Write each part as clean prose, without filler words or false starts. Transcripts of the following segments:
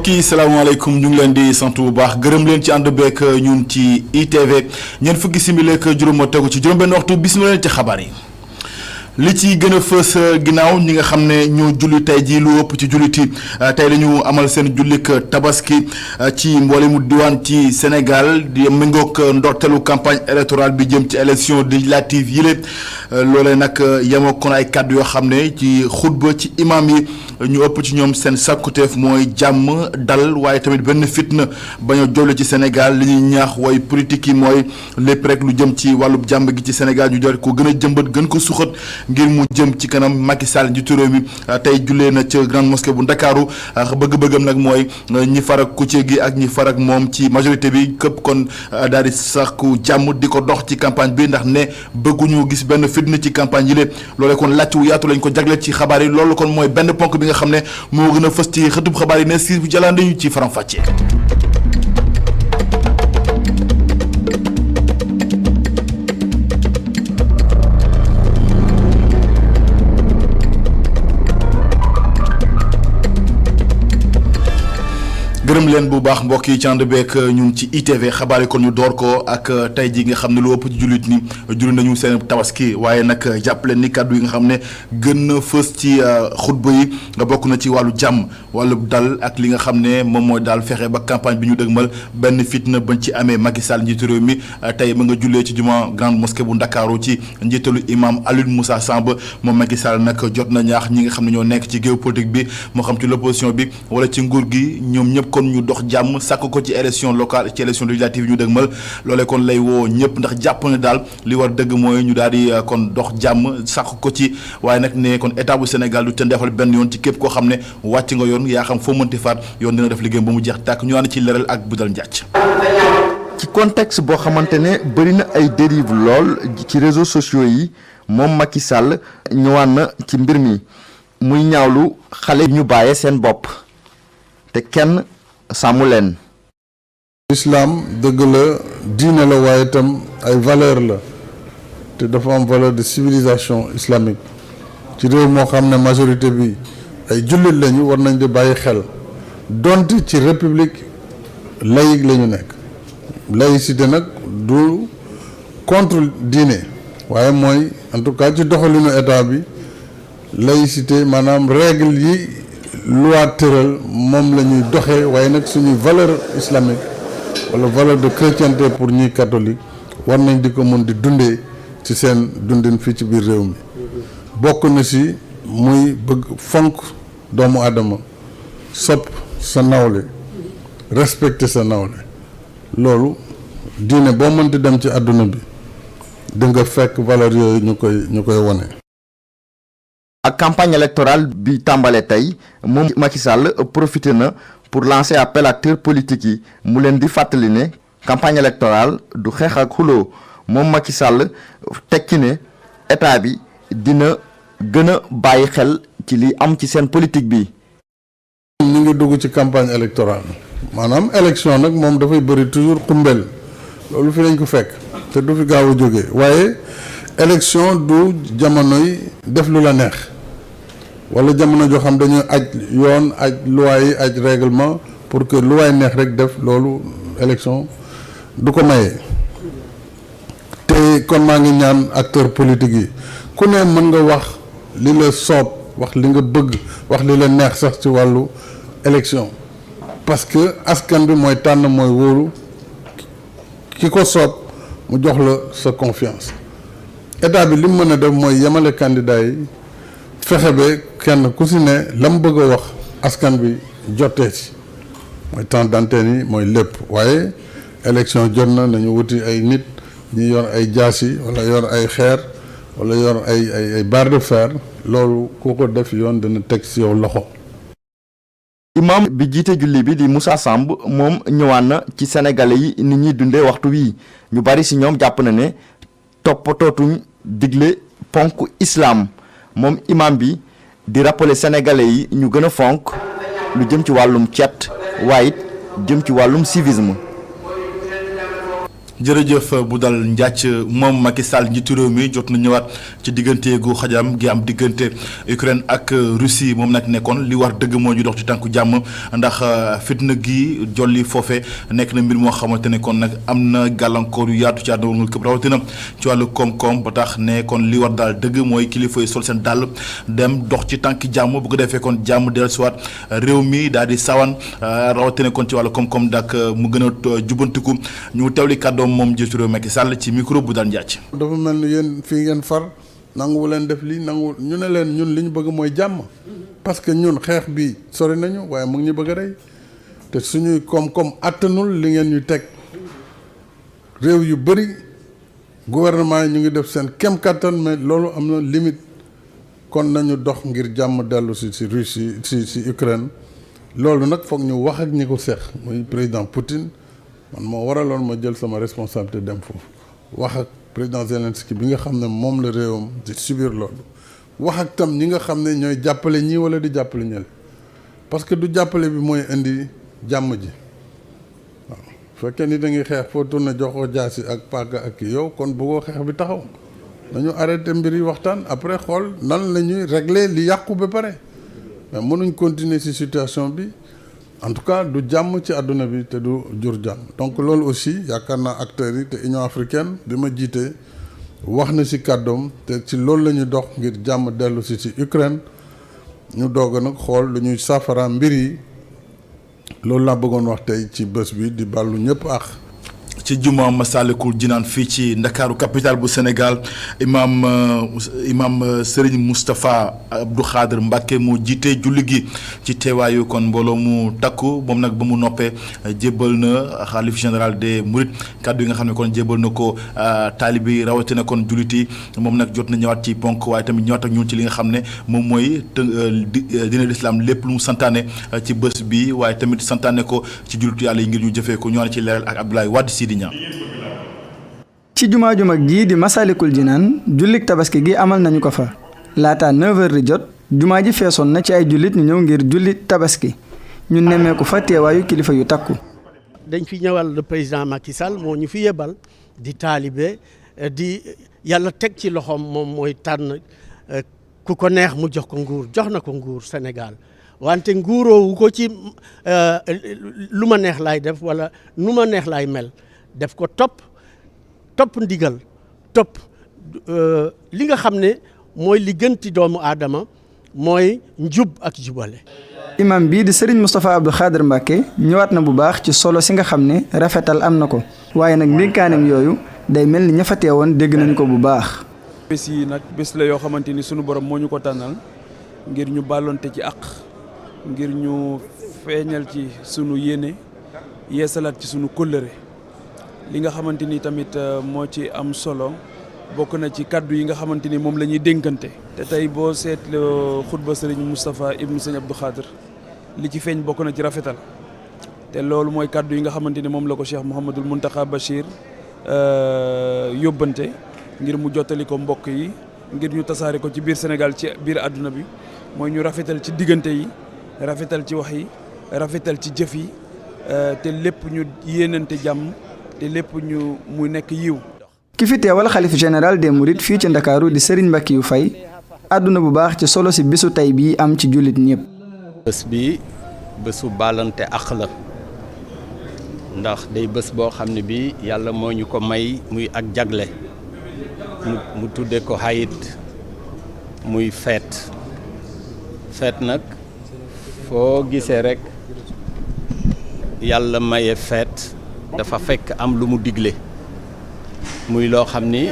mbokk yi salaamaaleykum ñu ngi leen di sant bu baax gërëm leen ci ànd beeg ñun ci ITV ñeent fukki simili ak juróom tegu ci juróom-benn waxtu bisimilah leen ci xabaar yi. li ci gën a fës ginnaaw ñi nga xam ne ñoo julli tey jii lu ëpp ci julliti tey la ñu amal seen jullik tabaski ci mboolemu diwaan ci Sénégal di méngoog ndorteelu campagne électorale bi jëm ci élection législative yi la loolee nag yemoo kon ay kàddu yoo xam ne ci xutba ci imam yi ñu ëpp ci ñoom seen sàkkuteef mooy jàmm dal waaye tamit benn fitna bañ a jolle ci Sénégal li ñuy ñaax way politique yi mooy lépp rek lu jëm ci wàllub jàmm gi ci Sénégal ñu jot ko gën a jëmbat gën ko suxat ngir mu jëm ci kanam Macky Sall njiitu réew mi tey jullee na ca grande mosquée bu Ndakaaru bëgg-bëggam nag mooy ñi farak kuccee gi ak ñi farak moom ci majorité bi képp kon daal di sàkku jàmm di ko dox ci campagne bi ndax ne bëgguñu gis benn fitna ci campagne yi lépp loolee kon làcc wu yaatu lañ ko jagleel ci xabaar yi loolu kon mooy benn ponk bi nga xam ne moo gën a fës ci xëtub xabaar yi ne si bu jàllande ñu ci faram-fàccee. gërëm leen bu baax mbokk yi ci ànd beek ñun ci ITV xabaar yi kon ñu door ko ak tey ji nga xam ne lu ëpp ci jullit ni julli nañu seen tabaski waaye nag jàpp leen ni kàddu yi nga xam ne gën na fës ci xutba yi nga bokk na ci wàllu jàmm wàllu dal ak li nga xam ne moom mooy daal fexe ba campagne bi ñu dëgmal benn fitna bañ ci amee Macky Sall njiitu réew mi tey ma nga jullee ci juma grande mosquée bu Ndakaaru ci njiitalu imam Alioune Moussa Samb moom Macky Sall nag jot na ñaax ñi nga xam ne ñoo nekk ci géopolitique bi moo xam ci l'opposition bi wala ci nguur gi ñoom ñëpp kon ñu dox jàmm sàkk ko ci élection locale ci élection législative ñu dëgmal loolee kon lay woo ñëpp ndax jàpp ne daal li war dëgg mooy ñu daal di kon dox jàmm sàkk ko ci waaye nag ne kon état bu Sénégal du te defal benn yoon ci képp koo xam ne wàcc nga yoon yaa xam foo mënti faat yoon dina def liggéeyam ba mu jeex tàkk ñu ànd ci leral ak Budal Ndiac. ci contexte boo xamante ne bëri na ay dérive lool ci réseaux sociaux yi moom Macky Sall ñëwaat na ci mbir mi muy ñaawlu xale ñu bàyyee seen bopp te kenn sàmmu leen. Islam dëgg la diine la waaye itam ay valeur la te dafa am valeur de civilisation islamique ci réew moo xam ne majorité bi ay jullit lañu war nañ di bàyyi xel donte ci république laïque la ñu nekk laïcité nag du contre diine waaye mooy en tout cas ci doxalinu état bi laïcité maanaam règle yi loi tëral moom la ñuy doxee waaye nag suñuy valeur islamique wala valeur de chrétienté pour ñuy catholique war nañ di ko mën di dundee ci seen dundin fii ci biir réew mi bokk na si muy bëgg fonk doomu aadama sopp sa nawle respecter sa nawle loolu diine boo mënti dem ci àdduna bi di nga fekk valeur yooyu ñu koy wone ak campagne électorale bi tàmbale tey moom Macky Sall profité na pour lancer appel acteurs politiques yi mu leen di fàttali ne campagne électorale du xeex ak xuloo moom Macky Sall tekki ne état bi dina gën a bàyyi xel ci li am ci seen politique bi. ñu ngi dugg ci campagne électorale maanaam élection nag moom dafay bëri toujours xumbel loolu fi lañ ko fekk te du fi gaaw a jógee waaye élection du jamonoy def lu la neex wala jamono joo xam dañuy aj yoon aj loi yi aj règlement pour que lu waay neex rek def loolu élection du ko maye. te kon maa ngi ñaan acteurs politiques yi ku ne mën nga wax li la soob wax li nga bëgg wax li la neex sax ci wàllu élection parce que askan bi mooy tànn mooy wóolu ki ko soob mu jox la sa confiance état bi li mu mën a def mooy yemale candidat yi fexe ba kenn ku si ne la mu bëgg a wax askan bi jotee ci mooy temps d'antenne yi mooy lépp waaye élection jot na nañu wuti ay nit ñi yor ay jaasi wala yor ay xeer wala yor ay barre de fer loolu ku ko def yoon dina teg ci yow loxo. imam bi jiite julli bi di Moussa Samb moom ñëwaan na ci sénégalais yi nit ñi dundee waxtu wii ñu bari ci ñoom jàpp na ne toppatootuñ digle ponk islam moom imam bi di rappeler sénégalais yi ñu gën a fonk lu jëm ci wàllum cet waaye it jëm ci wàllum civisme. jërëjëf bu dal njàcc moom Macky Sall njiitu réew mi jot na ñëwaat ci diggante gu xajam gi am diggante Ukraine ak Russie moom nag nekkoon li war dëgg moo ñu dox ci tànku jàmm ndax fitna gi jolli foofe nekk na mbir moo xamante ne kon nag am na gàllankoor yu yaatu ci àdduna wërngal këpp rawatina ci wàllu koom-koom ba tax ne kon li war daal dëgg mooy kilifa yi sol seen dàll dem dox ci tànki jàmm bu ko defee kon jàmm dellusiwaat réew mi daal di sawan rawatina kon ci wàllu koom-koom dak mu gën a jubantiku ñu teewli kàddoom moom jiitu réew Macky Sall ci micro bu daan njàcc. dafa mel ni yéen fii ngeen far nanguwu leen def lii nangu ñu ne leen ñun li ñu bëgg mooy jàmm parce que ñun xeex bi sori nañu waaye mu ngi ñu bëgg a rey te suñuy koom-koom attanul li ngeen ñu teg réew yu bëri gouvernement yi ñu ngi def seen kem kattan mais loolu am na limite kon nañu dox ngir jàmm dellu si Russie si Ukraine loolu nag foog ñu wax ak ñi ko seex muy président Poutine man moo waraloon ma jël sama responsabilité dem foofu wax ak président Zelensky bi nga xam ne moom la réewam di subir loolu wax ak tam ñi nga xam ne ñooy jàppale ñii wala di jàppale ñële parce que du jàppale bi mooy indi jàmm ji waaw fekkee ni da ngay xeex foo tourné joxoo jaasi ak paaka ak yow kon bëggoo xeex bi taxaw nañu arrêté mbir yi waxtaan après xool nan la ñuy régler li yàqu ba pare mais mënuñ continuer ci situation bi en tout cas du jàmm ci àdduna bi te du jur jàmm donc loolu aussi yaakaar naa acteurs yi te Union africaine bi ma jiitee wax na ci kàddoom te ci loolu la ñuy dox ngir jàmm dellu ci Ukraine ñu doog nag xool lu ñuy saafara mbir yi loolu laa bëggoon wax tey ci bés bi di bàllu ñëpp ak ci juma Massalikul Jinaan fii ci Ndakaaru capitale bu Sénégal imam Serigne Moustapha Abdou Khadr Mbacké moo jiite julli gi ci teewaayu kon mbooloo mu takku moom nag ba mu noppee jébbal na xalif général des Mourides kàddu yi nga xam ne kon jébbal na ko taalibe yi rawatina kon jullit yi moom nag jot na ñëwaat ci ponk waaye tamit ñëwaat ak ñun ci li nga xam ne moom mooy diine l'islam lépp lu mu santaane ci bés bi waaye tamit santaane ko ci jullitu yàlla yi ngir ñu jëfee ko ñëwaat ci leeral ak Abdoulaye Wade ci jumaa ju mag jii di Massalikul Jinaan jullik tabaski gi amal nañu ko fa laata 9h di jot jumaa ji feesoon na ci ay jullit ñu ñëw ngir julli tabaski ñu nemmeeku fa teewaayu kilifa yu takku. dañ fi ñëwal le président Macky Sall moo ñu fi yebal di taalibe di yàlla teg ci loxoom moom mooy tànn ku ko neex mu jox ko nguur jox na ko nguur Sénégal wante nguuroowu ko ci lu ma neex laay def wala nu ma neex laay mel def ko topp ndigal topp li nga xam ne mooy li gën ci doomu aadama mooy njub ak jubale. imam bii di Serigne Moustapha Abdou Khadr Mbacké ñëwaat na bu baax ci solo si nga xam ne rafetal am na ko waaye nag ndénkaaneem yooyu day mel ni ña fa teewoon dégg nañu ko bu baax. bés yi nag bés la yoo xamante ni sunu borom moo ñu ko tànnal ngir ñu bàllonte ci àq ngir ñu feeñal ci sunu yéene yeesalaat ci sunu kóllëre li nga xamante ni tamit moo ci am solo bokk na ci kaddu yi nga xamante ni moom la ñuy dénkante. te tey boo seetloo xutba Serigne Moustapha ibnu Serigne Abdou Khadr li ci feeñ bokk na ci rafetal te loolu mooy kaddu yi nga xamante ni moom la ko Cheikh Mouhamadul Mountakha Bachir yóbbante ngir mu jottali ko mbokk yi ngir ñu tasaare ko ci biir Sénégal ci biir àdduna bi mooy ñu rafetal ci diggante yi rafetal ci wax yi rafetal ci jëf yi te lépp ñu yéenante jàmm te lépp ñu mu nekk yiw. ki fi teewal xalif général des Mourides fii ci Ndakaaru di Serigne Mbackiyou Faye àdduna bu baax ci solo si bisu tey bii am ci jullit ñëpp. bés bi bésu baalante àq la ndax day bés boo xam ne bi yàlla moo ñu ko may muy ak jagle mu tudde ko hayit muy feet nag foo gisee rek yàlla maye feet dafa fekk am lu mu digle muy loo xam ni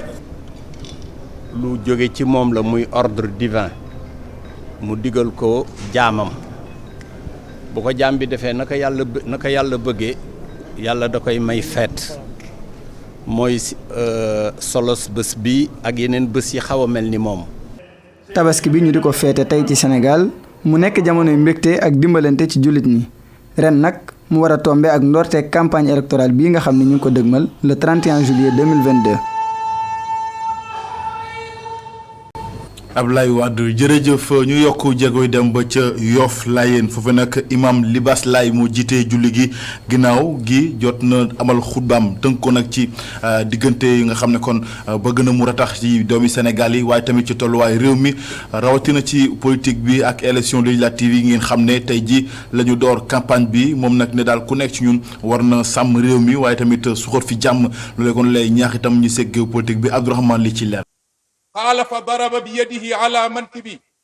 lu jóge ci moom la muy ordre divin mu digal ko jaamam bu ko jaam bi defee naka yàlla bëggee yàlla da koy may feet mooy solos bés bi ak yeneen bés yi xaw a mel ni moom. tabaski bi ñu di ko feete tey ci Sénégal mu nekk jamonoy mbégte ak dimbalante ci jullit ñi ren nag mu war a tombe ak ndorteeg campagne électorale bii nga xam ne ñu ngi ko dëgmal le 31 juillet 2022. Abdoulaye Wade jërëjëf ñu yokk jéegoy dem ba ca Yoff Layeen foofu nag imam Libaas Laay moo jiite julli gi ginnaaw gi jot na amal xutbaam tënk ko nag ci diggante yi nga xam ne kon bëgg na mu ratax ci doomi Sénégal yi waaye tamit ci tolluwaay réew mi rawatina ci politique bi ak élection législative yi ngeen xam ne tey ji la ñu door campagne bi moom nag ne daal ku nekk ci ñun war na sàmm réew mi waaye tamit suxat fi jàmm loolee kon lay ñaax itam ñu segg politique bi Abdourahmane li ci leer.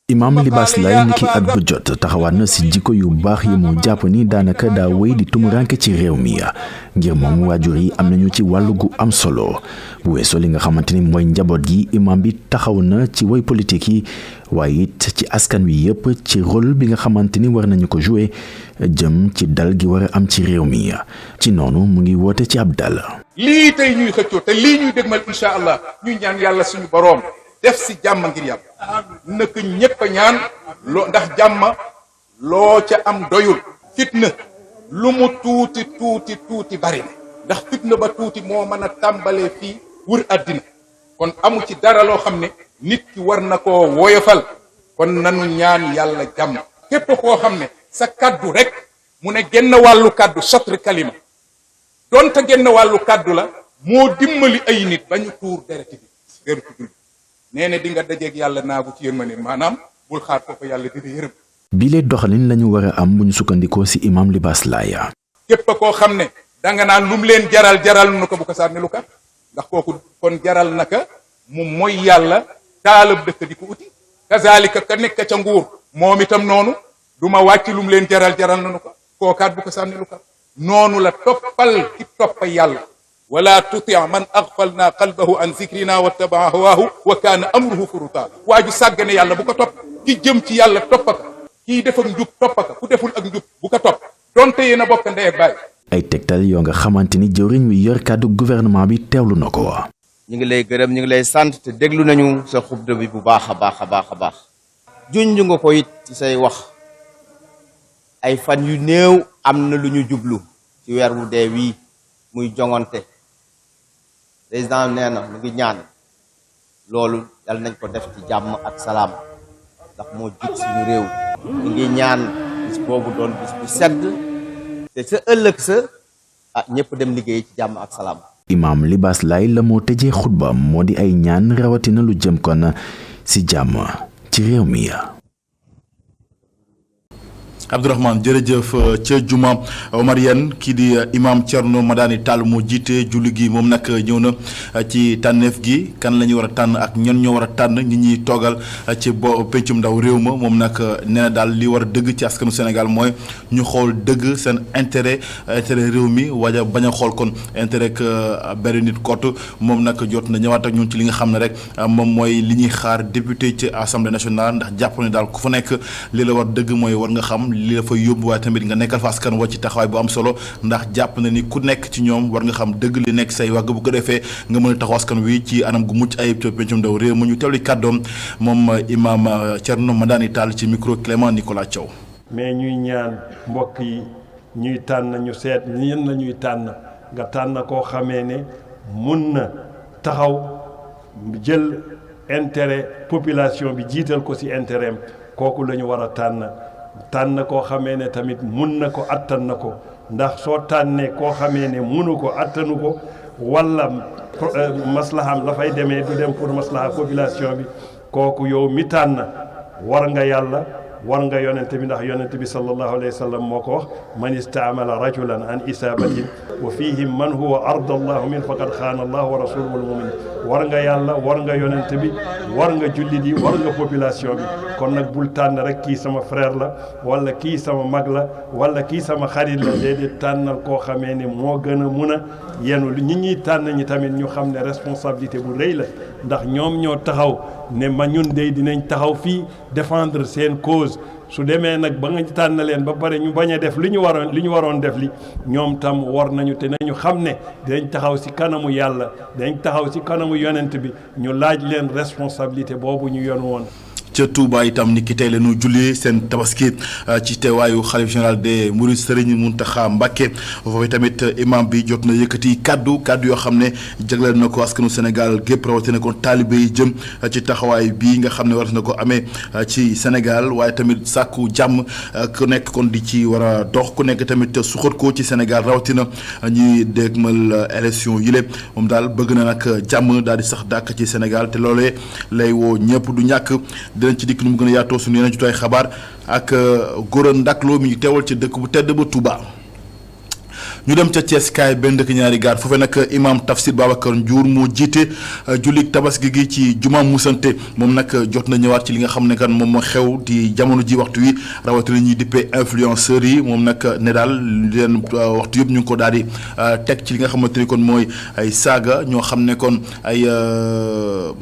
Imam Libaas Laay ni ki at bu jot taxawaat na ci jikko yu baax yi mu jàpp ni daanaka daa wéy di tumuranke ci réew mi ngir moom waajur yi am nañu ci wàllu gu am solo bu weesoo li nga xamante ni mooy njaboot gi imam bi taxaw na ci woy politique yi waaye it ci askan wi yëpp ci rôle bi nga xamante ni war nañu ko jouer jëm ci dal gi war a am ci réew mi ci noonu mu ngi woote ci ab dal. lii tey ñuy xëccoo te lii ñuy dégmal incha allah ñuy ñaan yàlla suñu boroom def si jàmm ngir yàlla naka ñépp a ñaan loo ndax jàmm loo ca am doyul fitna lu mu tuuti bari na ndax fitna ba tuuti moo mën a tàmbalee fii wër àddina kon amu ci dara loo xam ne nit ki war na koo woyofal kon nanu ñaan yàlla jàmm képp koo xam ne sa kaddu rek mu ne genn wàllu kaddu satr kalima donte genn wàllu kaddu la moo dimbali ay nit ba ñu tuur dereti bi nee na di nga dajeeg yàlla naagu ci yërmande maanaam bul xaar foofu yàlla dina yërëm. bile doxalin lañu war a am bu ñu sukkandikoo ci imam Libaas Laay. képp koo xam ne danga naan lu mu leen jaral na ko bu ko sànni lu kat ndax kooku kon jaral naka mu mooy yàlla taalab dëkk di ko uti kazalika ka nekk ca nguur moom itam noonu du ma wàcc lu mu leen jaral na ko kookaat bu ko sànni lu kat noonu la toppal ki toppa yàlla. wala tuti man aghfalna qalbahu an zikrina wattabaa hawaahu wa kaana amruhu furuta waaju sàggane yàlla bu ko topp ki jëm ci yàlla toppaka kii def ak njub toppaka ku deful ak njub bu ko topp donte yéen a bokk ndey ak baay. ay tegtal yoo nga xamante ni jëwriñ wi yor kàddu gouvernement bi teewlu na ko. ñu ngi lay gërëm ñu ngi lay sant te déglu nañu sa xutba bi bu baax a baax junj nga ko it ci say wax ay fan yu néew am na lu ñu jublu ci weer wu dee wii muy jongante président nee na mu ngi ñaan loolu yàlla nañ ko def ci jàmm ak salaam ndax moo jig suñu réew mu ngi ñaan bis boobu doon bis bu sedd te sa ëllëg sa ñëpp dem liggéey ci jàmm ak salaam. Imam Libaas Laay la moo tëjee xutba moo di ay ñaan rawatina lu jëm kon ci jàmm ci réew mi. Abdourahmane jërëjëf ca juma Omarienne kii di imam Thierno Madani Tall moo jiite julli gi moom nag ñëw na ci tànneef gi kan la ñu war a tànn ak ñan ñoo war a tànn ñi ñuy toogal ci pencum ndaw réew ma moom nag nee na daal li war a dëgg ci askanu Sénégal mooy ñu xool dëgg seen intérêt réew mi waja bañ a xool kon intérêt que benn nit kott moom nag jot na ñëwaat ak ñun ci li nga xam ne rek moom mooy li ñuy xaar député ci assemblée nationale ndax jàpp ne daal ku fa nekk li la war dëgg mooy war nga xam li la fay yóbbu waaye tamit nga nekkal fa askan wa ci taxawaay bu am solo ndax jàpp na ni ku nekk ci ñoom war nga xam dëgg li nekk say wàgg bu ko defee nga mën a taxaw askan wi ci anam gu mucc ayib ca pencum ndaw réew mu ñu teewli kàddoom moom imam Thierno Madani Tall ci micro Clément Nicolas Thiaw. mais ñuy ñaan mbokk yi ñuy tànn ñu seet ñen la ñuy tànn nga tànn koo xamee ne mun na taxaw jël intérêt population bi jiital ko ci intérêt am kooku la ñu war a tànn koo xamee ne tamit mun na ko attan na ko ndax soo tànnee koo xamee ne munu ko attanu ko walla maslaham dafay demee du dem pour maslaha population bi kooku yow mi tànn war nga yàlla war nga yonent bi ndax yonent bi sallallahu alayhi wa sallam moo ko wax man istaamala rajulan an isabatin wa fihim man huwa arda allahu min faqad xaana allahu wa rasuluhu almumin war nga yàlla war nga yonent bi war nga jullit yi war nga population bi kon nag bul tànn rek kii sama frère la wala kii sama mag la wala kii sama xarit la déedéet tànnal koo xamee ne moo gën a mun a yenu ñi ñuy tànn ñi tamit ñu xam ne responsabilité bu rëy la ndax ñoom ñoo taxaw ne ma ñun de dinañ taxaw fii défendre seen cause su demee nag ba nga tànn leen ba pare ñu bañ a def li ñu waroon def li ñoom tam war nañu te nañu xam ne dañ taxaw ci kanamu yàlla dañ taxaw ci kanamu yonent bi ñu laaj leen responsabilité boobu ñu yoon woon. ca Touba itam ni ki tey la ñu julli seen tabaski ci teewaayu xalif général des Mourides Serigne Mountakha Mbacké foofu tamit imam bi jot na yëkkati kaddu yoo xam ne jagleel na ko askanu Sénégal gépp rawatina kon taalibe yi jëm ci taxawaay bii nga xam ne war na ko amee ci Sénégal waaye tamit sàkku jàmm ku nekk kon di ci war a dox ku nekk tamit suxat ko ci Sénégal rawatina ñuy dégmal élection yile moom daal bëgg na nag jàmm daal di sax dàkk ci Sénégal te loolee lay woo ñëpp du ñàkk dinañ ci dikk nu mu gën a yaatoo suñu yeneen jotaay xabaar ak Gora Ndaklo mi ngi teewal ci dëkk bu tedd ba Touba. ñu dem ca Thiès kaay benn dëkk ñaari gaar foofee nag imam Tafsir Babacar Ndiour moo jiite jullit tabaski gi ci juma musante moom nag jot na ñëwaat ci li nga xam ne kan moom moo xew di jamono ji waxtu wi rawatina ñuy dippee influenceurs yi moom nag ne daal leen waxtu yëpp ñu ngi ko daal di teg ci li nga xamante ni kon mooy ay saaga ñoo xam ne kon ay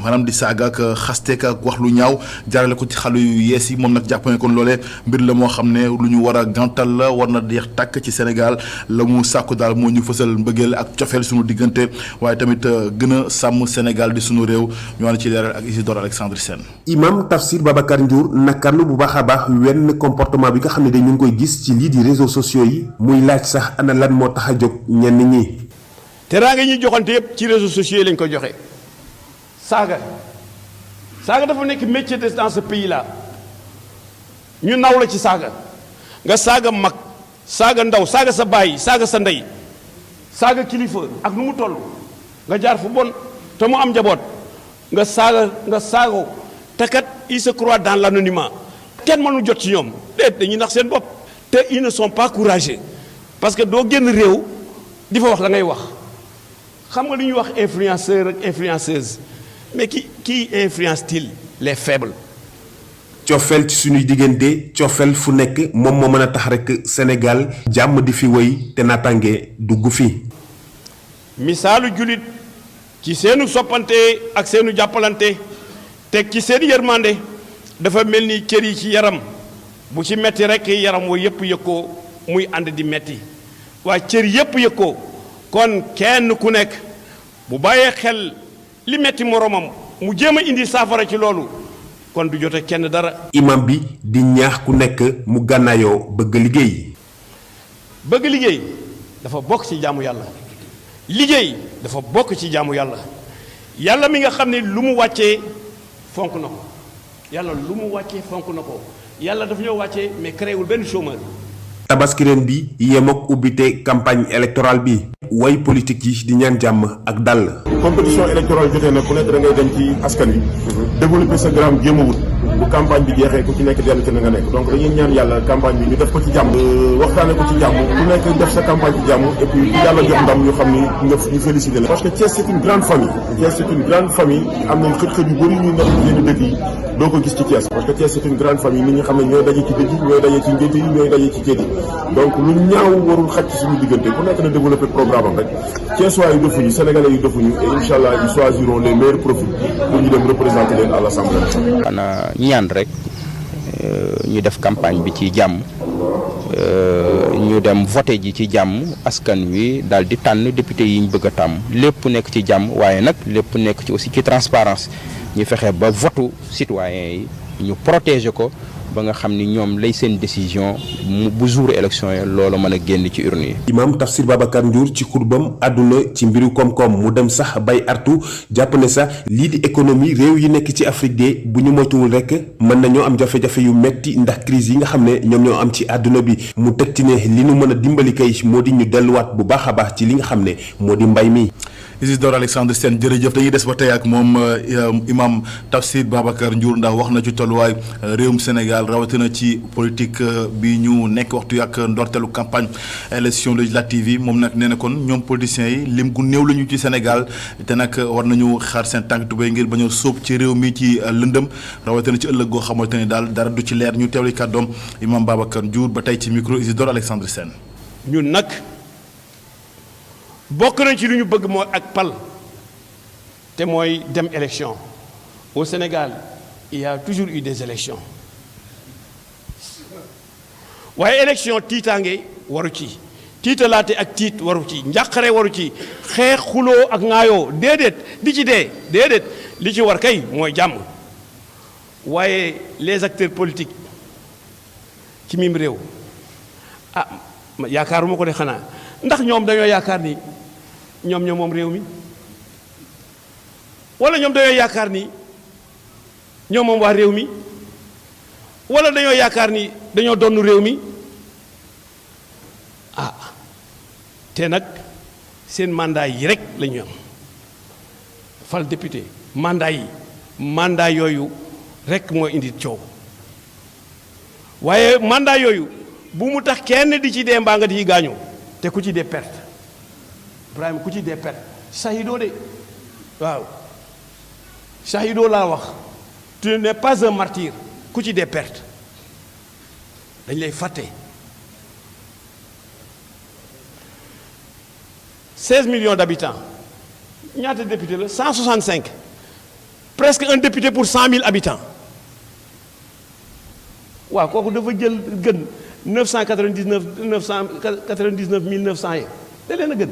maanaam di saaga ak xasteek ak wax lu ñaaw jaarale ko ci xale yu yees yi moom nag jàpp ne kon loolee mbir la moo xam ne lu ñu war a gàntal la war na jeex tàkk ci Sénégal la mu sàkku daal moo ñu fësal mbëggeel ak cofeel suñu diggante waaye tamit gën a sàmm Sénégal di suñu réew ñu ànd ci leeral ak Isidore Alexandre Sène. imam Tafsir Babacar Ndiour nakarlu bu baax a baax wenn comportement bi nga xam ne dañu ngi koy gis ci lii di réseaux sociaux yi muy laaj sax ana lan moo tax a jóg ñenn ñi. teraanga ñuy joxante yëpp ci réseaux sociaux yi lañ ko joxe saaga dafa nekk métier dans ce pays là ñu naw la ci saaga nga saaga mag. saaga ndaw saaga sa baay saaga sa ndey saaga kilifa ak nu mu toll nga jaar fu bon te mu am njaboot nga saago te kat il se croit dans l'anonymat kenn mënu jot ci ñoom déet dañuy nax seen bopp te ils ne sont pas courageux parce que doo génn réew di fa wax la ngay wax xam nga lu ñuy wax influenceur ak influenceuse mais qui influence-t-il les faibles. cofeel ci suñuy diggante cofeel fu nekk moom moo mën a tax rek Sénégal jàmm di fi woy te naataange dugg fi. misaalu jullit ci seenu soppante ak seenu jàppalante teg ci seen yërmande dafa mel ni cër yi ci yaram bu ci metti rek yaram wa yëpp yëg ko muy ànd di metti waaye cër yëpp yëg ko kon kenn ku nekk bu bàyyee xel li metti moromam mu jéem a indi saafara ci loolu. kon du jote kenn dara. imam bi di ñaax ku nekk mu gànnaayoo bëgg liggéey. bëgg liggéey dafa bokk ci jaamu yàlla liggéey dafa bokk ci jaamu yàlla yàlla mi nga xam ne lu mu wàccee fonk na ko yàlla lu mu wàccee fonk na ko yàlla dafa ñoo wàccee mais créewul benn chômeur. tabaski ren bi yem ak ubbite campagne électorale bi. way politique yi di ñaan jàmm ak dal. compétition électorale jotee nag ku nekk da ngay dem ci askan wi. développer sa gramme jéem a wut bu campagne bi jeexee ku ci nekk dellu ci na nga nekk donc dañuy ñaan yàlla campagne bi ñu def ko ci jàmm. waxtaane ko ci jàmm ku nekk def sa campagne ci jàmm et puis yàlla jox ndam ñu xam ni ñu félicité la. parce que Thiès c'est une grande famille. Thiès c'est une grande famille am nañ xët-xët yu bëri yu nekk ci yenn dëkk yi doo ko gis ci Thiès parce que Thiès c'est une grande famille nit ñi xam ne ñooy daje ci dëj yi ñooy daje ci ngénte yi ñooy daje ci ceet yi donc lu ñaaw warul xaj ci suñu diggante ku nekk na développer programme am rek Thiès waa yu defuñu Sénégalais yu defuñu et incha allah ils choisiront les meilleurs profils pour ñu dem représenter leen à l'Assemblée nationale. xanaa ñaan rek ñu def campagne bi ci jàmm ñu dem voté ji ci jàmm askan wi daal di tànn député yi ñu bëgg a tàmm lépp nekk ci jàmm waaye nag lépp nekk ci aussi ci transparence ñu fexe ba votu citoyen yi ñu protéger ko ba nga xam ni ñoom lay seen décision bu jour élection yi loolu mën a génn ci urne yi. imam Tafsir Babacar Ndiour ci xurbam àdduna ci mbiru koom-koom mu dem sax bay artu jàpp ne sax lii di économie réew yi nekk ci Afrique de bu ñu moytuwul rek mën nañoo am jafe-jafe yu metti ndax crise yi nga xam ne ñoom ñoo am ci àdduna bi mu teg ci ne li nu mën a dimbali kay moo di ñu delluwaat bu baax a baax ci li nga xam ne moo di mbay mi. Isidore Alexandre Sène jërëjëf dañuy des ba tey ak moom imam Tafsir Babacar Ndiour ndax wax na ci tolluwaay réewum Sénégal rawatina ci politique bi ñu nekk waxtu ak ndorteelu campagne élection législative yi moom nag nee na kon ñoom politiciens yi lim gu néew la ñu ci Sénégal te nag war nañu xaar seen tànk tubéy ngir bañ a sóob ci réew mi ci lëndëm rawatina ci ëllëg goo xamante ni daal dara du ci leer ñu teewli kàddoom imam Babacar Ndiour ba tey ci micro Isidore Alexandre Sène. ñun nag. bokk nañ ci lu ñu bëgg mooy ak pal te mooy dem élection au Sénégal il y a toujours eu des élections waaye élection tiitaange waru ci tiitalaate ak tiit waru ci njàqare waru ci xeex xuloo ak ŋaayoo déedéet di ci dee déedéet li ci war kay mooy jàmm waaye les acteurs politiques ci mim réew ah yaakaaruma ko de xanaa ndax ñoom dañoo yaakaar ni ñoom ñoo moom réew mi wala ñoom dañoo yaakaar ni ñoom moom waa réew mi wala dañoo yaakaar ni dañoo donn réew mi ah te nag seen mandat yi rek la ñu am fal député mandat yooyu rek moo indi coow waaye mandat yooyu bu mu tax kenn di ci dee mbaa nga di ci gaañoo te ku ci dee perte Ibrahima ku ci dee perte shahidoo de waaw shahidoo laa wax tu n'es pas un martyr ku ci dee perte dañ lay fàtte 16 millions d'habitants ñaata député la 165 presque un député pour 100 000 habitants waaw kooku dafa jël gën 999 900 yi da leen a gën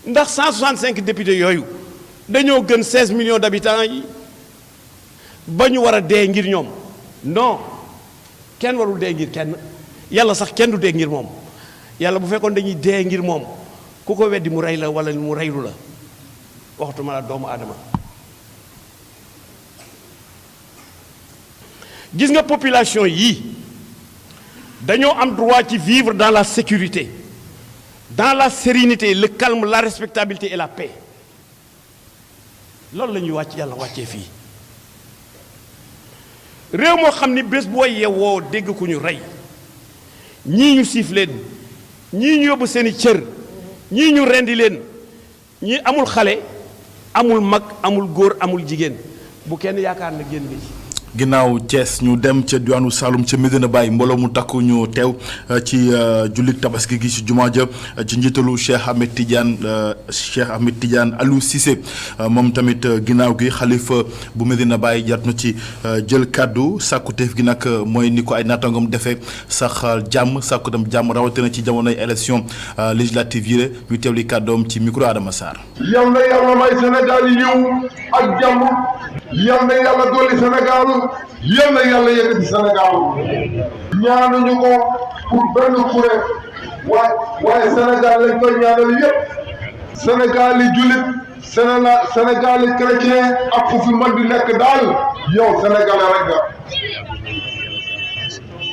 ndax 165 députés yooyu dañoo gën 16 millions d'habitants yi ba ñu war a dee ngir ñoom non kenn warul dee ngir kenn yàlla sax kenn du dee ngir moom yàlla bu fekkoon dañuy dee ngir moom ku ko weddi mu rey la wala mu reylu la waxtuma la doomu aadama gis nga population yii dañoo am droit ci vivre dans la sécurité dans la sérénité le calme la respectabilité et la paix loolu la ñuy wàcc yàlla wàccee fii réew moo xam ni bés boo yewwoo dégg ku ñu rey ñii ñu siif leen ñii ñu yóbbu seeni cër ñii ñu rendi leen ñii amul xale amul mag amul góor amul jigéen bu kenn yaakaar na génn bi ginnaaw Thiès ñu dem ca diwaanu Saloum ca Medina Baye mbooloo mu takku ñu teew ci jullit tabaski gi ci jumaa ja ci njiitalu Cheikh Ahmed Tidiane Aliou Cissé moom tamit ginnaaw gi xalifa bu Medina Baye jot na ci jël kàddu sàkkuteef gi nag mooy ni ko ay naataangoom defee sax jàmm sàkku tam jàmm rawatina ci jamonoy élection législative yi ñu teewli kàddoom ci micro Adama Sarr. yal na yàlla may Sénégal yi ñëw ak jàmm yal na yàlla dolli Sénégal yal na yàlla yëkkati Sénégal ñaanuñu ko pour benn kuréel waaye Sénégal lañ koy ñaanal yëpp Sénégal yi jullit Sénégal yi chrétien ak fu fi mën di nekk daal yow Sénégalais rek nga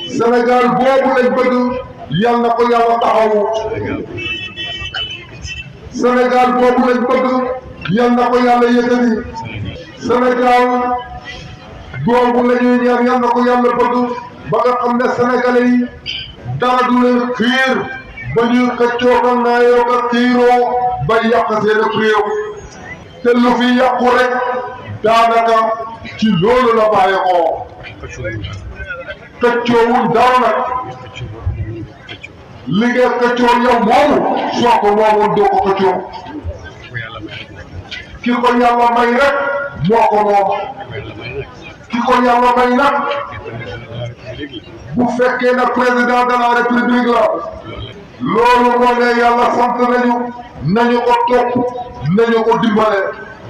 Sénégal boobu lañ bëgg yal na ko yàlla taxawu Sénégal boobu lañ bëgg yal na ko yàlla yëkkati Sénégal boobu la ñuy ñaan yal na ko yàlla bëgg ba nga xam ne Sénégalais yi dara du leen xiir ba ñuy xëccoo ko naayoo ko xiiroo ba yàq seen réew te lu fi yàqu rek daanaka ci loolu la bàyyeekoo xëccoowul dara nag li nga xëccoo yow moomu soo ko moomoon doo ko xëccoo ki ko yàlla may rek moo ko moom ki ko yàlla may nag bu fekkee na président de la république la loolu moo ne yàlla sant nañu ko topp nañu ko dimbale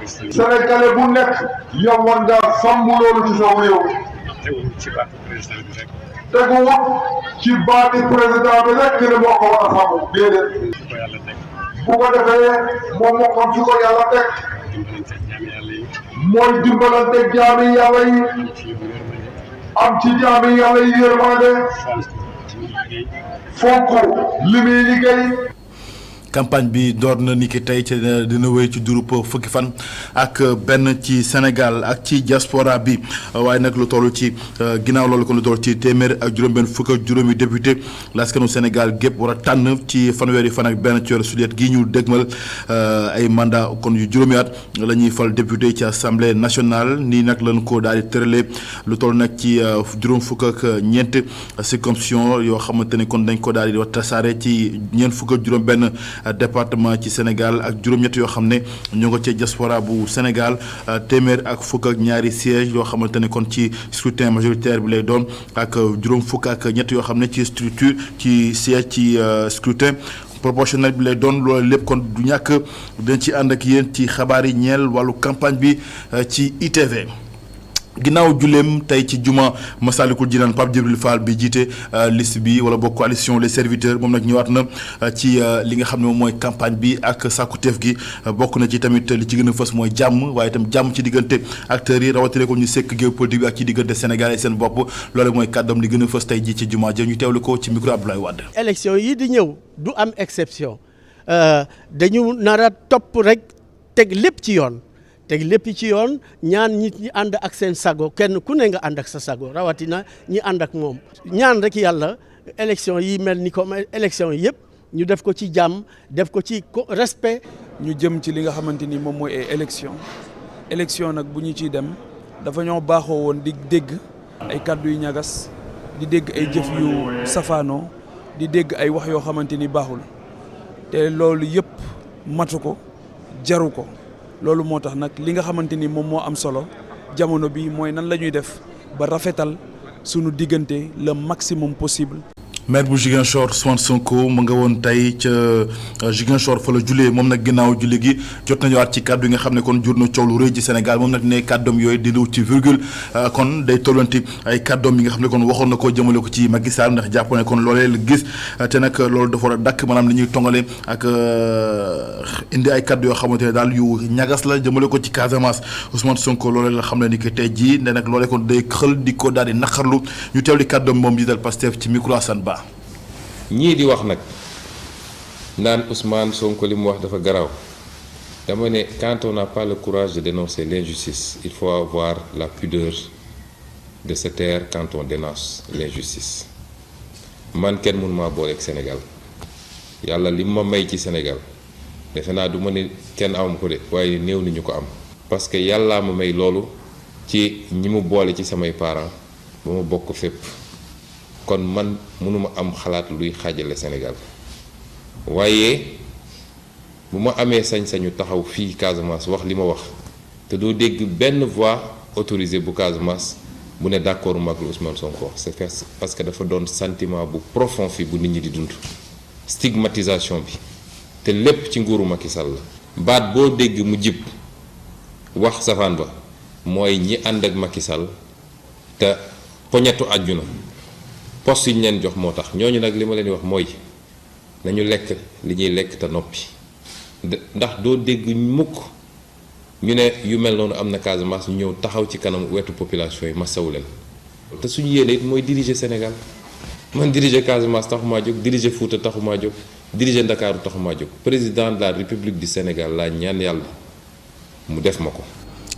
sénégalais bu nekk yow war ngaa sàmm loolu ci sa réew teguwut ci baati président bi rek ne moo ko war a sàmm déedéet bu ko defee moom moo xam fi ko yàlla teg mooy dimbalante jaami yàlla yi am ci jaami yàlla yi yërmande fonk li muy liggéey. campagne bi door na ni ki tey ci dina wéy ci durub fukki fan ak benn ci Sénégal ak ci diaspora bi waaye nag lu toll ci ginnaaw loolu kon lu toll ci téeméer ak juróom-benn fukk ak juróomi député laskanu Sénégal gépp war a tànn ci fanweeri fan ak benn ci weeru sulet gii ñu dégmal ay mandat kon yu juróomi at la ñuy fal député ci assemblée nationale nii nag lañ ko daal di tëralee lu toll nag ci juróom fukk ak ñeent circonscription yoo xamante ne kon dañ ko daal di tasaare ci ñeent fukk ak juróom-benn département ci Sénégal ak juróom-ñett yoo xam ne ñoo nga ci diaspora bu Sénégal téeméer ak fukk ak ñaari siège yoo xamante ne kon ci scrutin majoritaire bi lay doon ak juróom fukk ak ñett yoo xam ne ci structure ci siège ci scrutin proportionnel bi lay doon loolu lépp kon du ñàkk dañ ci ànd ak yéen ci xabaar yi ñeel wàllu campagne bi ci ITV. ginnaaw julleem tey ci juma Massalikul Jinaan Pape Djibril Fall bi jiite liste bi wala boog coalition les serviteurs moom nag ñëwaat na ci li nga xam ne moom mooy campagne bi ak sàkkuteef gi bokk na ci tamit li ci gën a fës mooy jàmm waaye itam jàmm ci diggante acteurs yi rawatina ko ñu sekk géopolitique bi ak ci diggante Sénégal yi seen bopp loolu mooy kàddoom li gën a fës tey ji ci juma ja ñu teewlu ko ci micro Abdoulaye Wade. élection yi di ñëw du am exception dañu nar a topp rek teg lépp ci yoon. teg lépp ci yoon ñaan nit ñi ànd ak seen sago kenn ku ne nga ànd ak sa sago rawatina ñi ànd ak moom ñaan rek yàlla élection yi mel ni comme élection yi yëpp ñu def ko ci jàmm def ko ci respect. ñu jëm ci li nga xamante ni moom mooy ay élection nag bu ñu ciy dem dafa ñoo baaxoo woon di dégg ay kàddu yu ñagas di dégg ay jëf yu safaanoo di dégg ay wax yoo xamante ni baaxul te loolu yëpp matu ko jaru ko. loolu moo tax nag li nga xamante ni moom moo am solo jamono bi mooy nan la ñuy def ba rafetal sunu diggante le maximum possible. maire bu Ziguinchor Ousmane Sonko mu nga woon tey ca Ziguinchor fa la jullee moom nag ginnaaw julli gi jot na ñëwaat ci kàddu yi nga xam ne kon jur na coow lu rëy ci Sénégal moom nag ne kàddoom yooyu di ci virgule kon day tollanti ay kàddoom yi nga xam ne kon waxoon na ko jëmale ko ci Macky Sall ndax jàpp ne kon loolee la gis te nag loolu dafa war a dakk maanaam li ñuy tongale ak indi ay kàddu yoo xamante ne daal yu ñagas la jëmale ko ci Casamance Ousmane Sonko loolee la xam ne ni que tey jii ne nag loolee kon day xël di ko daal di naqarlu ñu teewli kàddoom moom jiital Pastef ci micro Assane Ba. ñii di wax nag naan Ousmane Sonko li mu wax dafa garaaw dama ne quand on n'a pas le courage de dénoncer l'injustice il faut avoir la pudeur de se taire quand on dénonce l'injustice man kenn mënu maa booleeg Sénégal yàlla li ma may ci Sénégal defe naa du ma ne kenn am ko de waaye néew ni ñu ko am parce que yàllaa ma may loolu ci ñi mu boole ci samay parents ba ma bokk fépp kon man mënuma am xalaat luy xaajale Sénégal waaye bu ma amee sañ-sañu taxaw fii Casamance wax li ma wax te doo dégg benn voix autorisée bu Casamance bu ne d'accord mag lu Ousmane Sonko wax c'est parce que dafa doon sentiment bu profond fi bu nit ñi di dund stigmatisation bi te lépp ci nguuru Macky Sall la baat boo dégg mu jib wax safaan ba mooy ñi ànd ak Macky Sall te poñetu àjjuna poste yi ñu leen jox moo tax ñooñu nag li ma leen wax mooy nañu lekk li ñuy lekk te noppi ndax doo dégg mukk ñu ne yu mel noonu am na Casamance ñu ñëw taxaw ci kanam wetu population yi masawu leen te suñu yéene it mooy diriger Sénégal man diriger Casamance taxumaa jóg diriger Fouta taxumaa jóg diriger Ndakaaru taxumaa jóg président de la République du Sénégal laa ñaan yàlla mu def ma ko.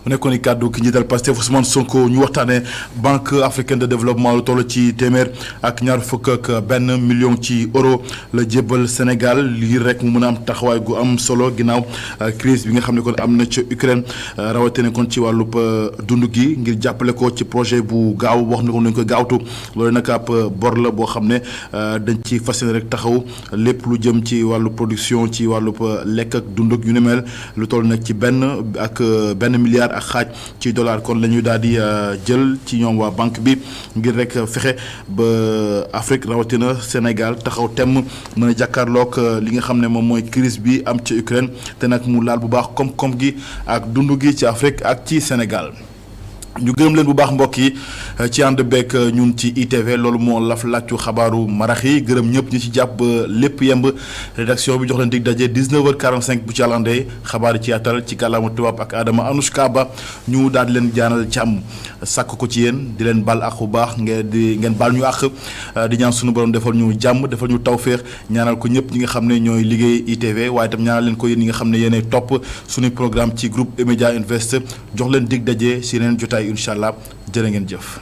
mu nekkoon ni kàddu ki njiital Pastef Ousmane Sonko ñu waxtaanee banque africaine de développement lu toll ci téeméer ak ñaar fukk ak benn million ci euro la jébbal Sénégal lii rek mu mën a am taxawaay gu am solo ginnaaw crise bi nga xam ne kon am na ca Ukraine rawatina kon ci wàllub dund gi ngir jàppale ko ci projet bu gaaw wax na ko nañ ko gaawtu loolu nag ab bor la boo xam ne dañ ci fas yéene rek taxaw lépp lu jëm ci wàllu production ci wàllub lekk ak dund ak yu ni mel lu toll nag ci benn milliard ak xaaj ci dollar kon la ñuy daal di jël ci ñoom waa banque bi ngir rek fexe ba Afrique rawatina Sénégal taxaw temm mën a jàkkaarloog li nga xam ne moom mooy crise bi am ci Ukraine te nag mu laal bu baax koom-koom gi ak dund gi ci Afrique ak ci Sénégal. ñu gërëm leen bu baax mbokk yi ci ànd beeg ñun ci ITV loolu moo laf làccu xabaaru marax yi gërëm ñëpp ñi ci jàpp ba lépp yemb rédaction bi jox leen dig daje 19h45 bu ci àllandee xabaar yi ci yaatal ci kàllaama tubaab ak Adama Anouchka Ba ñu daal di leen jaanal jàmm sàkk ko ci yéen di leen baal ak bu baax ngeen baal ñu àq di ñaan sunu borom defal ñu jàmm defal ñu tawféex ñaanal ko ñëpp ñi nga xam ne ñooy liggéey ITV waaye itam ñaanal leen ko yéen ñi nga xam ne yéenay topp suñu programme ci groupe E-Media Invest jox leen dig daje si yeneen jotaay incha allah jërë ngeen jëf.